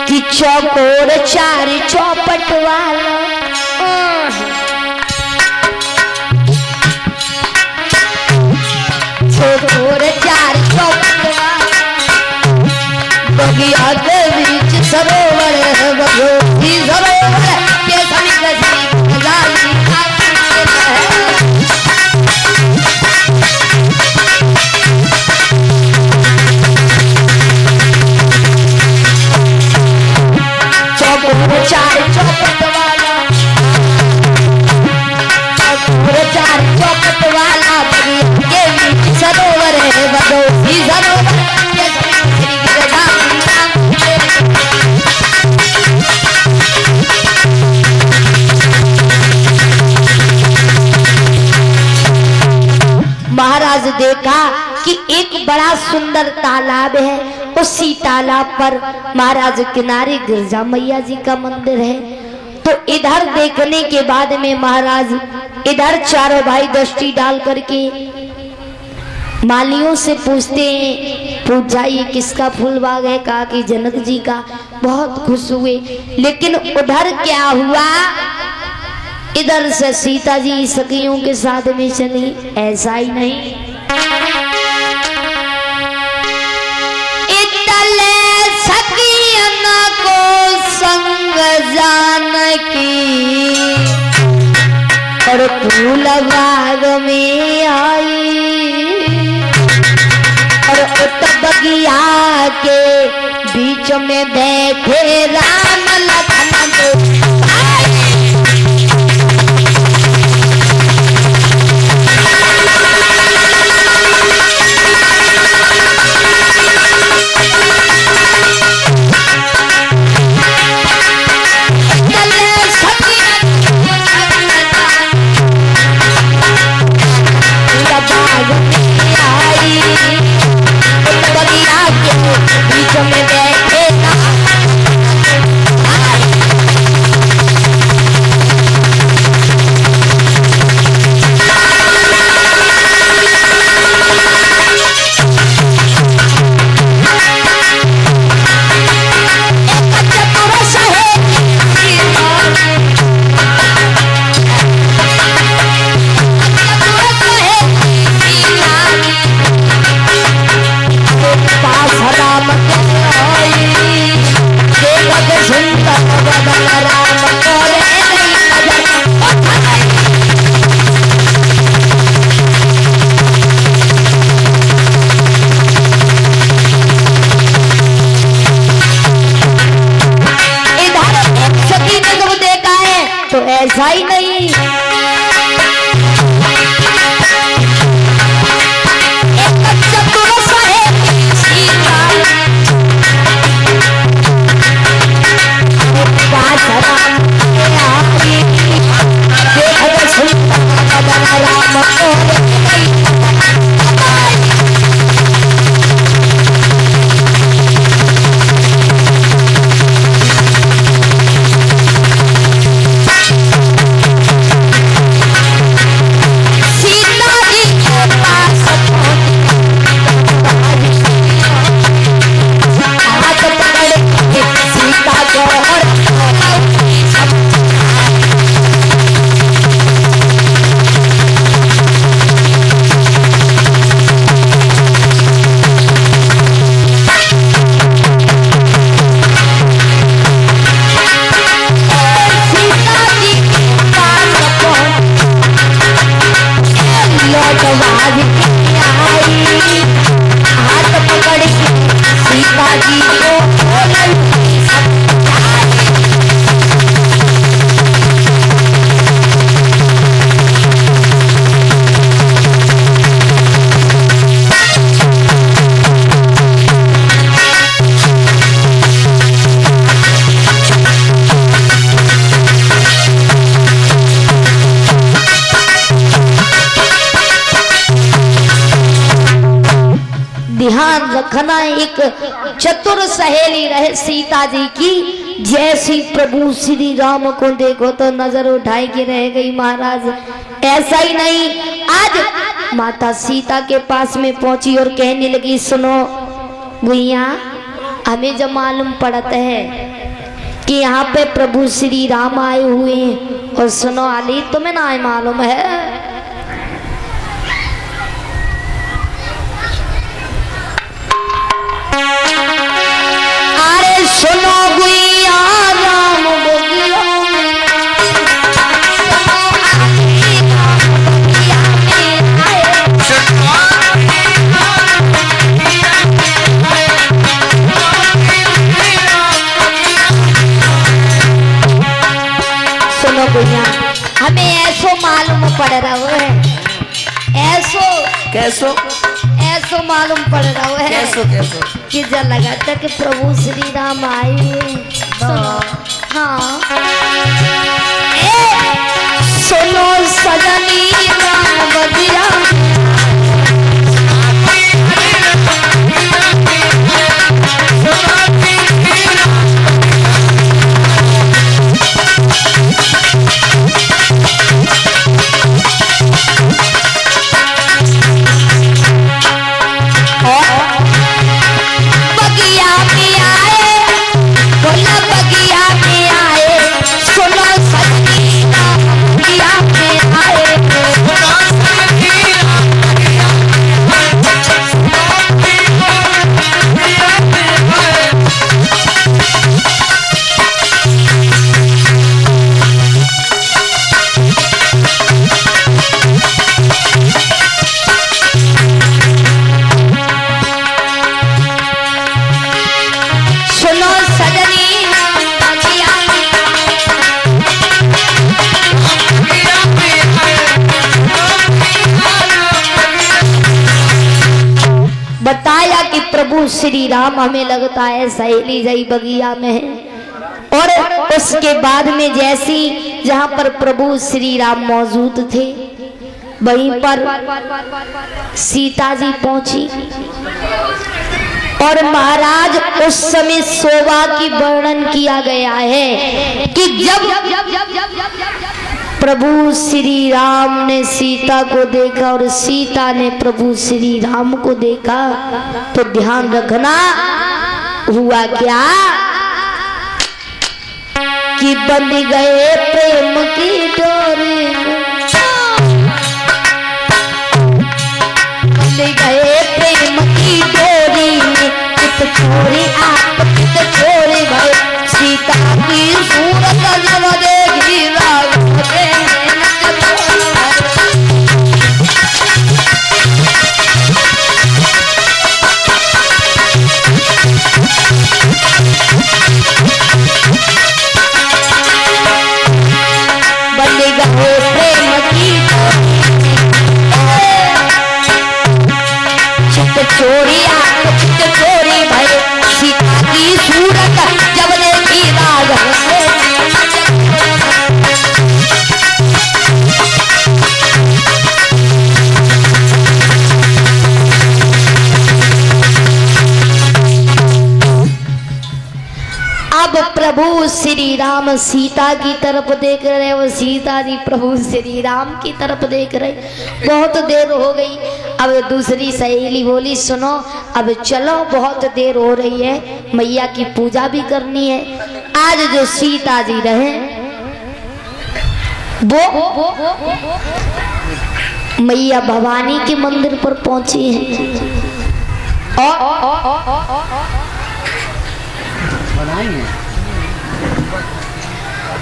कि चौकोर चार चौपट वाला चौकोर चार चौपट वाला बगिया के बीच सरोवर भगवती सरोवर के समीप चार चौपट वाला चार चौपट वाला के बीच सरोवर है भगवती सरोवर महाराज देखा कि एक बड़ा सुंदर तालाब है। उसी तालाब पर महाराज किनारे गिरजा मैया जी का मंदिर है। तो इधर देखने के बाद में महाराज इधर चारों भाई दृष्टि डाल करके मालियों से पूछते हैं, पूछ जाइए किसका फूल बाग है? कहा कि जनक जी का। बहुत खुश हुए। लेकिन उधर क्या हुआ, इधर से सीता जी सखियों के साथ में चली। ऐसा ही नहीं, संग जान की और फूल बाग में आई और उत बगिया के बीच में बैठे राम लखन ऐसा ही नहीं। ध्यान रखना, एक चतुर सहेली रहे सीता जी की। जैसी प्रभु श्री राम को देखो तो नजर उठाई के रह गई महाराज। ऐसा ही नहीं, आज माता सीता के पास में पहुंची और कहने लगी, सुनो भैया, हमें जब मालूम पड़ता है कि यहाँ पे प्रभु श्री राम आए हुए हैं। और सुनो अली, तुम्हें ना मालूम है सुनो गुइया राम बगिया में, सुनो गुइया हमें ऐसो मालूम पड़ रहा है, ऐसो कैसो ऐसो मालूम पड़ रहा है कैसो कैसो कि जब लगा था कि प्रभु श्री राम आए। हाँ सुनो सजनी राम बगिया बताया कि प्रभु श्री राम हमें लगता है सहेली जई बगिया में है। और उसके बाद में जैसी जहां पर प्रभु श्री राम मौजूद थे वहीं पर सीता जी पहुंची। और महाराज उस समय शोभा की वर्णन किया गया है कि जब प्रभु श्री राम ने सीता को देखा और सीता ने प्रभु श्री राम को देखा तो ध्यान रखना हुआ क्या कि बंध गए प्रेम की डोरी, बंध गए प्रेम की डोरी में, कित छोरी आप कित छोरी भाई, सीता की सूरत जब देखी चोरी आप चोरी भाई, सीता की सूरत जब देखी राघव से। अब प्रभु श्री राम सीता की तरफ देख रहे, वो सीता जी प्रभु श्री राम की तरफ देख रहे। बहुत देर हो गई। अब दूसरी सहेली बोली सुनो अब चलो, बहुत देर हो रही है, मैया की पूजा भी करनी है। आज जो सीता जी रहे वो मैया भवानी के मंदिर पर पहुंची है और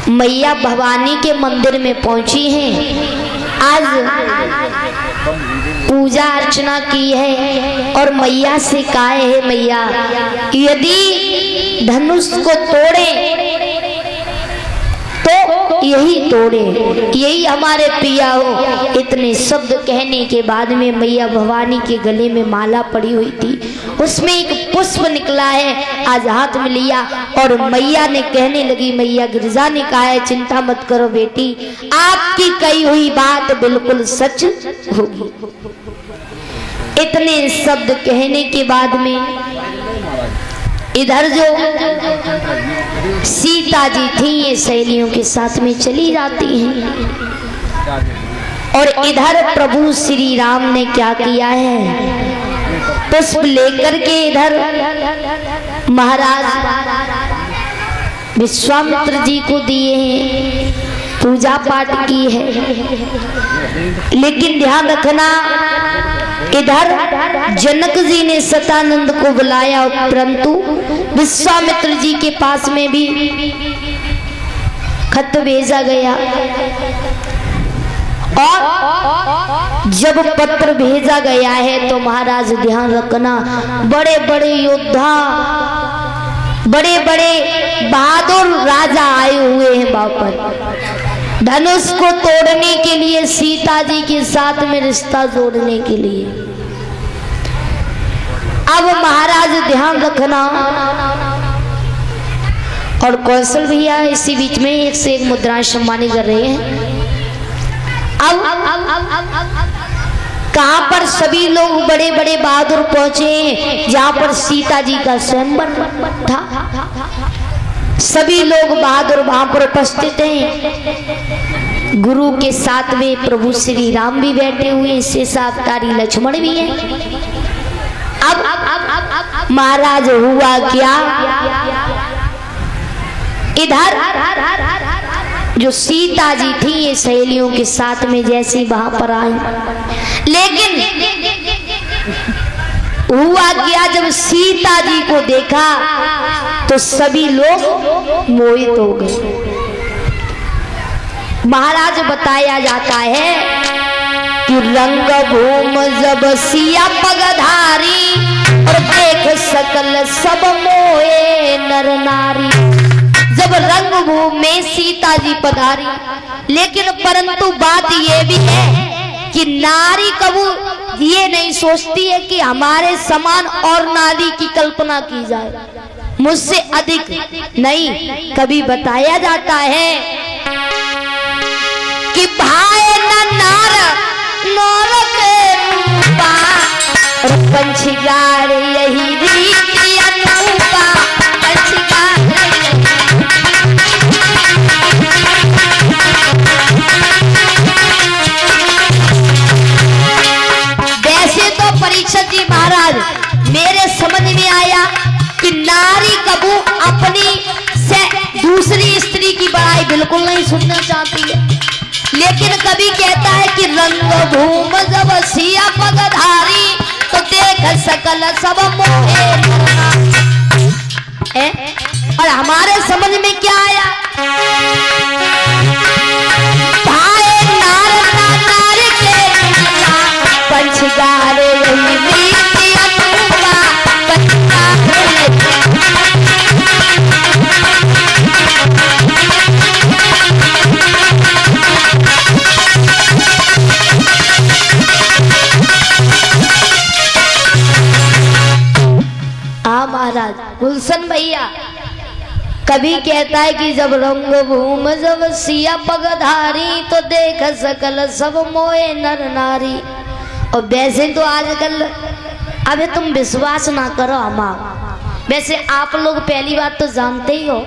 मैया भवानी के मंदिर में पहुंची हैं। आज पूजा अर्चना की है और मैया से कहा है मैया यदि धनुष को तोड़े तो यही तोड़े, यही हमारे पिया हो। इतने शब्द कहने के बाद में मैया भवानी के गले में माला पड़ी हुई थी, उसमें एक पुष्प निकला है, आज हाथ में लिया और मैया ने कहने लगी, मैया गिरजा ने कहा है चिंता मत करो बेटी, आपकी कही हुई बात बिल्कुल सच होगी। इतने शब्द कहने के बाद में इधर जो सीता जी थी ये सहेलियों के साथ में चली जाती हैं और इधर प्रभु श्री राम ने क्या किया है, पुष्प लेकर के इधर महाराज विश्वामित्र जी को दिए हैं, पूजा पाठ की है। लेकिन ध्यान रखना, इधर जनक जी ने सतानंद को बुलाया, परंतु विश्वामित्र जी के पास में भी खत भेजा गया। और जब पत्र भेजा गया है तो महाराज ध्यान रखना, बड़े बड़े योद्धा, बड़े बड़े बहादुर राजा आए हुए हैं वापस धनुष को तोड़ने के लिए, सीता जी के साथ में रिश्ता जोड़ने के लिए। अब महाराज ध्यान रखना, और कौशल भैया इसी बीच में एक से एक मुद्राएं सम्मानित कर रहे हैं। अब कहां पर सभी लोग बड़े बड़े बहादुर पहुंचे, जहां पर सीता जी का स्वयंवर था। सभी लोग बहादुर वहां पर उपस्थित हैं। गुरु के साथ में प्रभु श्री राम भी बैठे हुए, शेषावतारी लक्ष्मण भी है। अब महाराज हुआ क्या, इधर जो सीता जी थी ये सहेलियों के साथ में जैसे वहां पर आई, लेकिन हुआ क्या, जब सीता जी को देखा तो सभी लोग मोहित हो गए। महाराज बताया जाता है कि रंग भूम जब सिया पगधारी, और देख सकल सब मोहे नर नारी। जब रंगभूमि में सीता जी पधारी, लेकिन परंतु बात ये भी है कि नारी कबू ये नहीं सोचती है कि हमारे समान और नारी की कल्पना की जाए, मुझसे अधिक नहीं। कभी बताया जाता है कि भाई न नार नौर के रूपा, और पंछी गाड़े यही रीति अनूपा, पंछी गाड़े परीक्षित जी महाराज, मेरे समझ में आया कि नारी कबू अपनी से दूसरी स्त्री की बड़ाई बिल्कुल नहीं सुनना चाहती है, लेकिन कभी कहता है कि रंग भूम जब सिया पगधारी, तो देख सकल सब मोहे है। और हमारे समझ में क्या आया, भाई नार नार के पंछी गारे महाराज गुलशन भैया कभी कहता है कि जब रंग भूम जब सिया पगधारी, तो देख सकल सब मोहे नर नारी। और वैसे तो आजकल, अबे तुम विश्वास ना करो हमारा, वैसे आप लोग पहली बात तो जानते ही हो,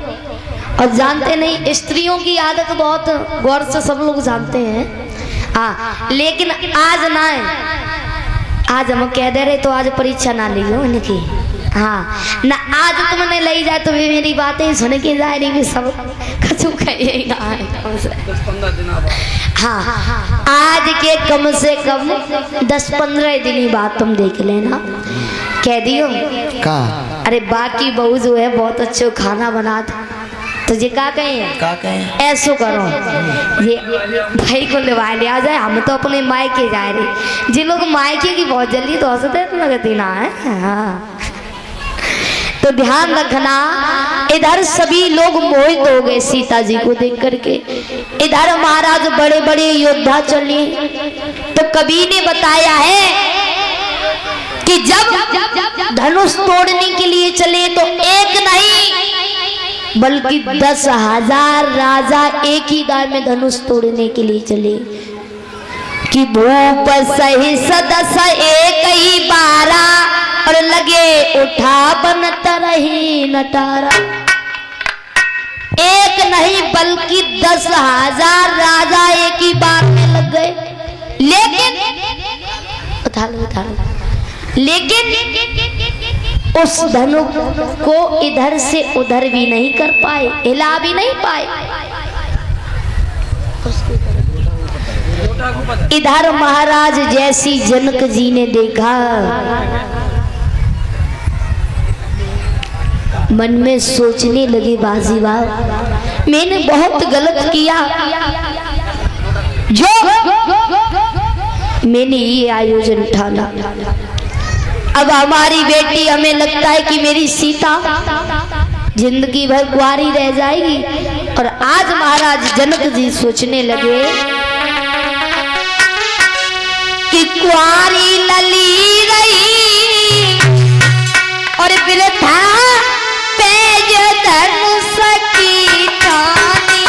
और जानते नहीं स्त्रियों की आदत बहुत गौर से सब लोग जानते हैं। हाँ, लेकिन आज ना है, आज हम कह दे रहे तो आज परीक्षा ना ली हो इनकी। हाँ ना, आज तुमने ले जाए तो भी मेरी बातें सुन के जाए नहीं, सब कछु कहिए ना है। हाँ, आज के कम से कम 10-15 दिन बाद तुम देख लेना, कह दियो का। अरे बाकी बहू जो है बहुत अच्छे खाना बना था, तुझे क्या कहें ऐसो करो, ये भाई को लिवा लिया जाए, हम तो अपने मायके जा रहे। जिन लोग मायके की बहुत जल्दी तो हंसते तो लगती ना है। हाँ, तो ध्यान रखना, इधर सभी लोग मोहित हो गए सीता जी को देख करके। इधर महाराज बड़े बड़े योद्धा चले, तो कवि ने बताया है कि जब धनुष तोड़ने के लिए चले तो एक नहीं बल्कि 10,000 राजा एक ही गाय में धनुष तोड़ने के लिए चले। कि भूप सही सदस्य एक ही 12, और लगे उठा बनत रही नटारा। एक नहीं बल्कि 10,000 राजा एक ही बार में लग गए। लेकिन उठा लो, लेकिन उस धनुष को इधर से उधर भी नहीं कर पाए, हिला भी नहीं पाए। इधर महाराज जैसी जनक जी ने देखा, मन में सोचने लगे, बाजीवार मैंने बहुत गलत किया जो मैंने ये आयोजन ठाना। अब हमारी बेटी, हमें लगता है कि मेरी सीता जिंदगी भर कुंवारी रह जाएगी। और आज महाराज जनक जी सोचने लगे कि कुंवारी लली रही और वृथा पेज धनुष की ठानी।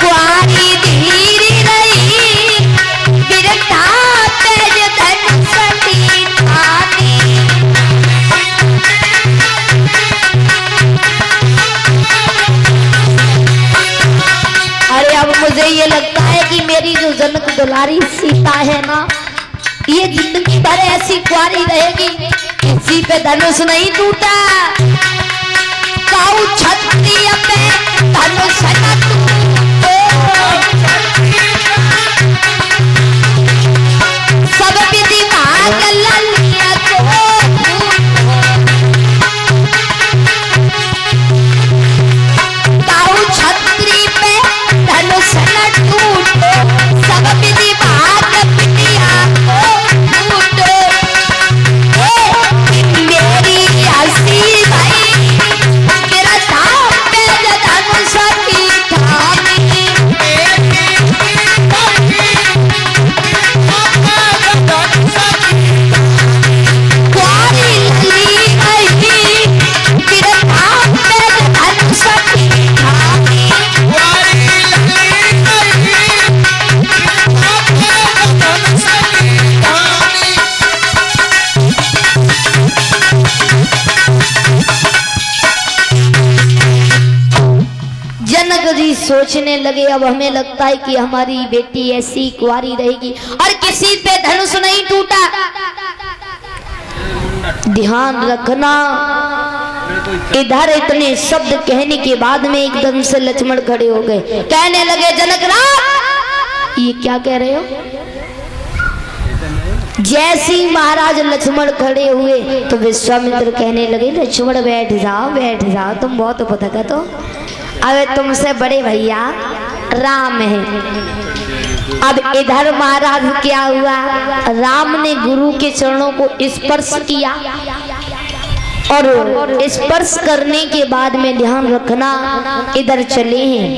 कुंवारी धीर रही वृथा पेज धनुष की ठानी। अरे अब मुझे ये लगता है कि मेरी जो जनक दुलारी सीता है ना, ये जिंदगी भर ऐसी कुंवारी रहेगी, किसी पे धनुष नहीं टूटा। काऊ क्षत्रिय पे धनुष न टूटे, सब विधि भाग ललिया को। काऊ क्षत्रिय पे धनुष न टूटे, सब विधि भाग पिटिया को टूटे। मेरी हंसी भाई मेरा दाम पे धनुष की ठानी। कुंवारी लली रही मेरा दाम पे धनुष की ठानी। जनक जी सोचने लगे, अब हमें लगता है कि हमारी बेटी ऐसी कुंवारी रहेगी और किसी पे धनुष नहीं टूटा। ध्यान रखना, इधर इतने शब्द कहने के बाद में एकदम से लक्ष्मण खड़े हो गए, कहने लगे जनक राज ये क्या कह रहे हो। जैसे ही महाराज लक्ष्मण खड़े हुए तो विश्वामित्र कहने लगे लक्ष्मण बैठ जाओ, तुम बहुत उपदगत हो, अब तुमसे बड़े भैया राम है। अब इधर महाराज क्या हुआ, राम ने गुरु के चरणों को स्पर्श किया और स्पर्श करने के बाद में ध्यान रखना, इधर चले हैं।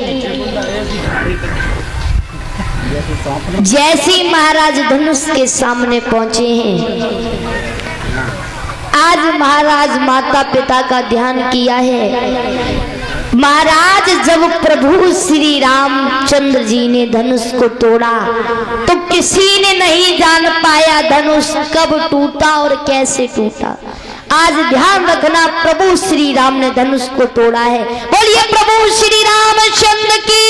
जैसे महाराज धनुष के सामने पहुंचे हैं, आज महाराज माता पिता का ध्यान किया है। महाराज जब प्रभु श्री रामचंद्र जी ने धनुष को तोड़ा तो किसी ने नहीं जान पाया धनुष कब टूटा और कैसे टूटा। आज ध्यान रखना, प्रभु श्री राम ने धनुष को तोड़ा है। बोलिए प्रभु श्री रामचंद्र की।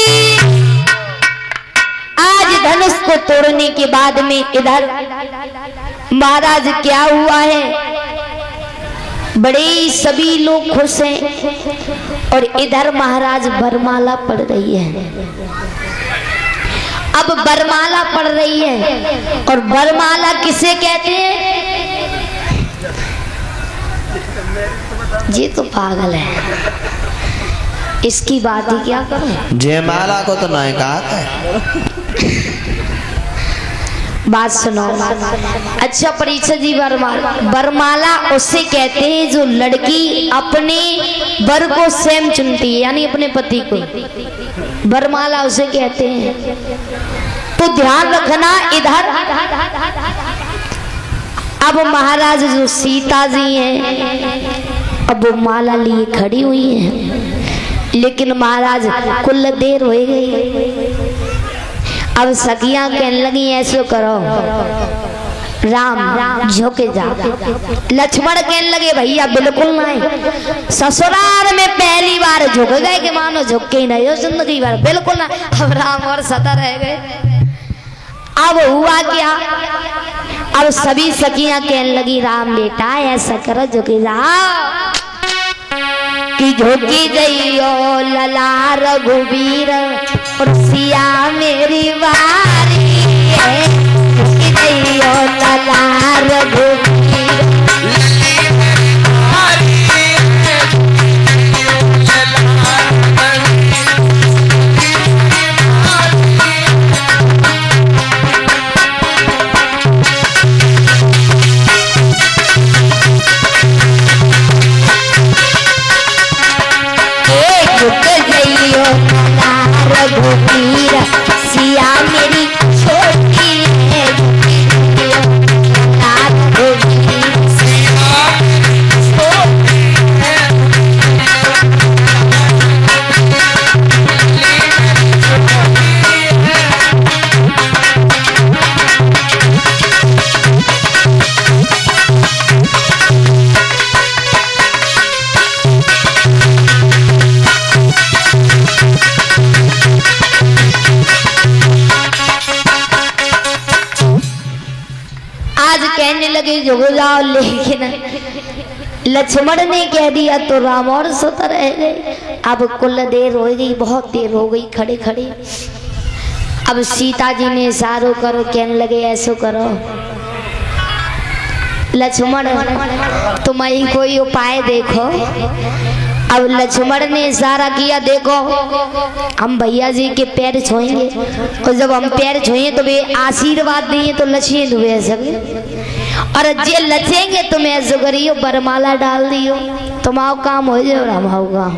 आज धनुष को तोड़ने के बाद में इधर महाराज क्या हुआ है, बड़े सभी लोग खुश हैं और इधर महाराज वरमाला पढ़ रही है। अब वरमाला पढ़ रही है और वरमाला किसे कहते हैं, ये तो पागल है, इसकी बात ही क्या करूं। जयमाला को तो नहीं कहा है। बात सुनो। अच्छा परीक्षा जी, वरमाला उसे कहते हैं जो लड़की अपने वर को स्वयं चुनती है, यानी अपने पति को, वरमाला उसे कहते हैं। तो ध्यान रखना, इधर अब महाराज जो सीता जी हैं, अब वो माला लिए खड़ी हुई हैं, लेकिन महाराज कुल देर हो गई। अब सखियां कहने लगी ऐसे करो, राम झुके जा। लक्ष्मण कहने लगे भैया बिल्कुल नहीं, ससुराल में पहली बार झुक गए कि मानो झुके ही नहीं हो जिंदगी भर, बिल्कुल ना। अब राम और सता रह गए। अब हुआ क्या, अब सभी सखियां कहने लगी राम बेटा ऐसा करो झुके जा कि झुकी जइयो लला रघुवीर और सिया मेरी वारी है, झुकी जइयो लला रघुवीर। रघुवीर सिया मेरी छोटी है, रघुवीर सिया छोटी है। कहने लगे झुक जाओ, लेकिन लक्ष्मण ने कह दिया तो राम और सता रह गए। अब कुल देर हो गई, बहुत देर हो गई खड़े खड़े। अब सीता जी ने इशारों करो, कहने लगे ऐसो करो लक्ष्मण तुम्हारी कोई उपाय देखो। अब लक्ष्मण ने इशारा किया, देखो हम भैया जी के पैर छुएंगे और जब हम पैर छुए तो वे आशीर्वाद दिए तो लछे दुए सके, और जे लचेंगे तुम्हें ऐसो करियो बरमाला डाल दियो, तुम्हारा काम हो जाए और हमारा काम।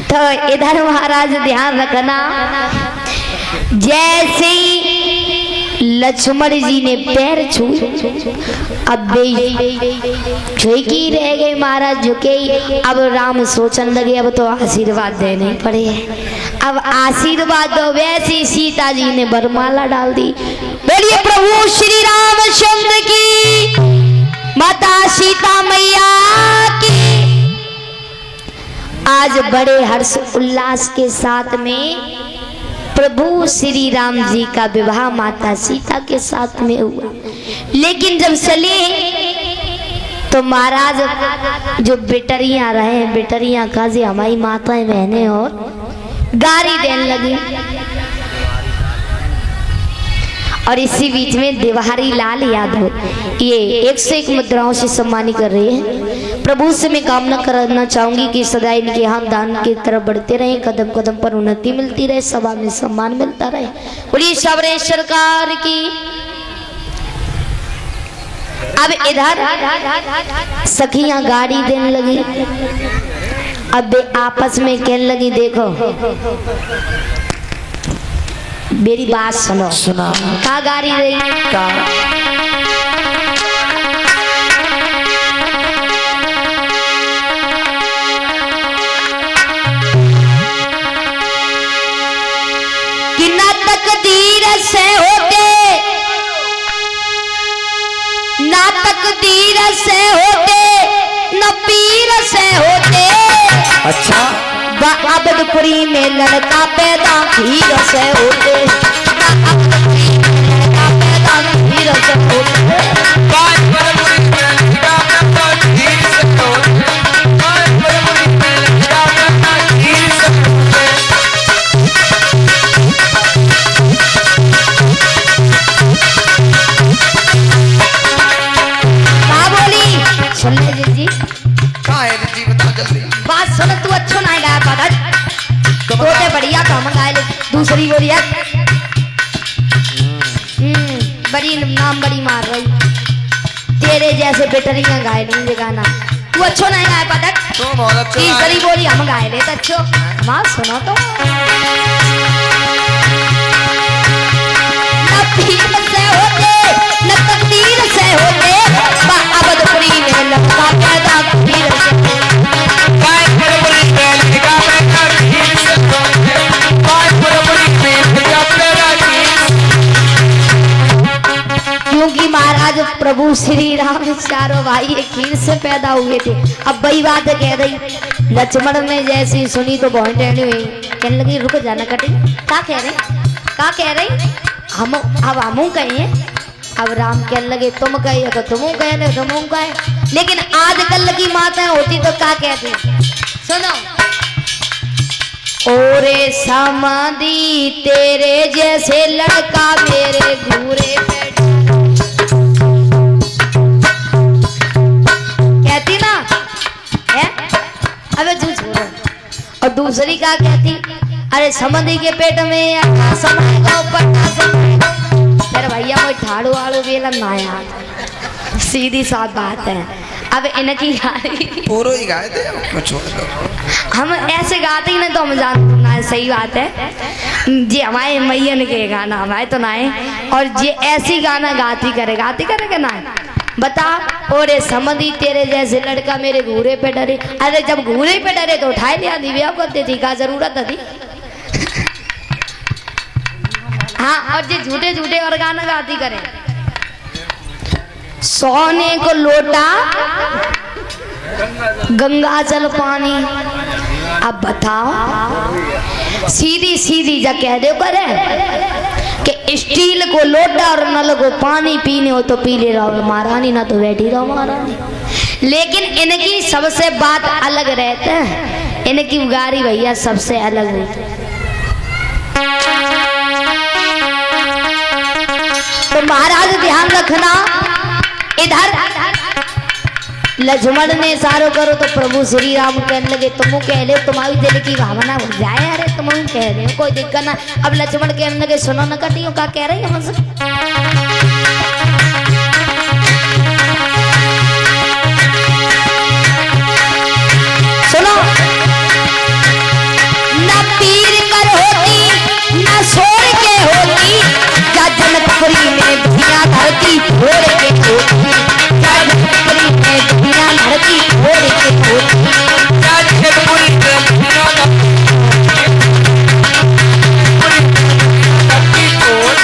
तो इधर महाराज ध्यान रखना, जैसे ही लक्ष्मण जी ने पैर छुए अब झुकी रह गए महाराज झुके ही। अब राम सोचने लगे अब तो आशीर्वाद देने पड़े, अब आशीर्वाद दो। वैसे सीता जी ने बरमाला डाल दी। बोलिए प्रभु श्री रामचंद्र की, माता सीता मैया की। आज बड़े हर्ष उल्लास के साथ में प्रभु श्री राम जी का विवाह माता सीता के साथ में हुआ। लेकिन जब चले तो महाराज जो बेटरियां रहे, बेटरियां काजी हमारी माताएं बहनें और गारी देने लगी। और इसी बीच में देवारी लाल यादव ये 101 मुद्राओं से सम्मानित कर रहे हैं। प्रभु से मैं कामना करना चाहूंगी कि सदा इनके हाथ दान की तरफ बढ़ते रहे, कदम कदम पर उन्नति मिलती रहे, सभा में सम्मान मिलता रहे। बोलिए सबरे सरकार की। अब इधर सखियां गाड़ी देने लगी। अब वे आपस में कहने लगी, देखो मेरी बात सुनो। सुना का गाड़ी रही का कि न तकदीर से होते, न तकदीर से होते, न पीर से होते। अच्छा अबदपुरी में लड़का पैदा हीर से होते, अबदपुरी में लड़का पैदा हीर से होते। क्या बोली सुन ले जी, बता जल्दी बात सुन। तू अच्छो ना गाया पता तोते बढ़िया तो हम गाए ले। दूसरी बोली है बड़ी नाम बड़ी मार रही, तेरे जैसे बेटरियां गाए नहीं ये गाना। तू अच्छो ना गाया पता। तो बहुत अच्छा तीसरी बोली हम गाए ले तो अच्छो बात सुनो तो। न पीर से होते, न तकदीर से होते, अबदपुरी में लड़का पैदा हीर से होते। आज प्रभु श्री राम चारों भाई एक खीर से पैदा हुए थे। अब वही बात कह रही, लक्ष्मण ने जैसी सुनी तो बहुत टेढ़ी हुई, कहने लगी रुको जाना कटी, क्या कह रही हम अब हमू कहे। अब राम कहने लगे तुम कहे तो तुम कहे तुम कहे, लेकिन आजकल की माताएं होती तो क्या कहती, सुनो। ओरे समाधि तेरे जैसे लड़का मेरे घूरे पे कहती ना है। अबे झूठ बोल। और दूसरी क्या कहती, अरे समाधि के पेट में समाएगा ऊपर तेरे भैया वो ठाड़ू वाड़ू बेला ना यार, सीधी साफ बात है। अब इनकी पूरा ही गाए थे कुछ हम ऐसे गाते ही ना तो हम जानते ना, सही बात है जी। हमारे मैयन के गाना हमारे तो ना है, और ये ऐसी गाना गाती करेगा ना। बता ओरे समझी तेरे जैसे लड़का मेरे घूरे पे डरे। अरे जब घूरे पे डरे तो उठाए लिया दी ब्याह करते थी, क्या जरूरत थी। हाँ, और ये झूठे झूठे और गाना गाती करे। सोने को लोटा गंगा जल पानी। अब बताओ सीधी सीधी जा कह दो करे कि स्टील को लोटा और नल को पानी पीने हो तो पी ले रहो महारानी, ना तो बैठी रहो महारानी। लेकिन इनकी सबसे बात अलग रहते हैं, इनकी उगारी भैया सबसे अलग होती है। तो महाराज ध्यान रखना, इधर लक्ष्मण ने सारो करो तो प्रभु श्री राम कहने लगे तुम कह रहे हो तुम्हारी दिल की भावना हो जाए, अरे तुम कह रहे हो कोई दिक्कत ना। अब लक्ष्मण कहने लगे सुनो न कटियो क्या कह रही है हमसे। सुनो न पीर कर होती न छोड़ के होती, या जनकपुरी में दुनिया धरती छोड़ के होती, या जनकपुरी में दुनिया धरती छोड़ के होती, या जनकपुरी में दुनिया धरती छोड़।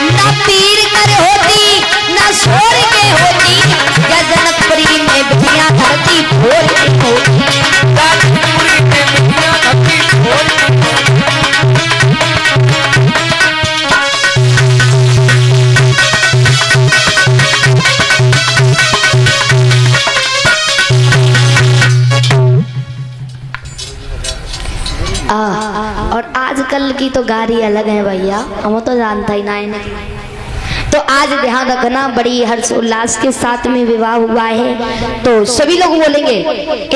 न पीर कर होती न छोड़ के होती, या जनकपुरी में दुनिया धरती छोड़ के होती, या जनकपुरी में दुनिया धरती छोड़ के होती। और आजकल की तो गाड़ी अलग है भैया, हम तो जानता ही ना है। तो आज ध्यान रखना, बड़ी हर्ष उल्लास के साथ में विवाह हुआ है, तो सभी लोग बोलेंगे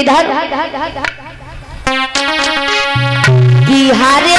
इधर कि हरे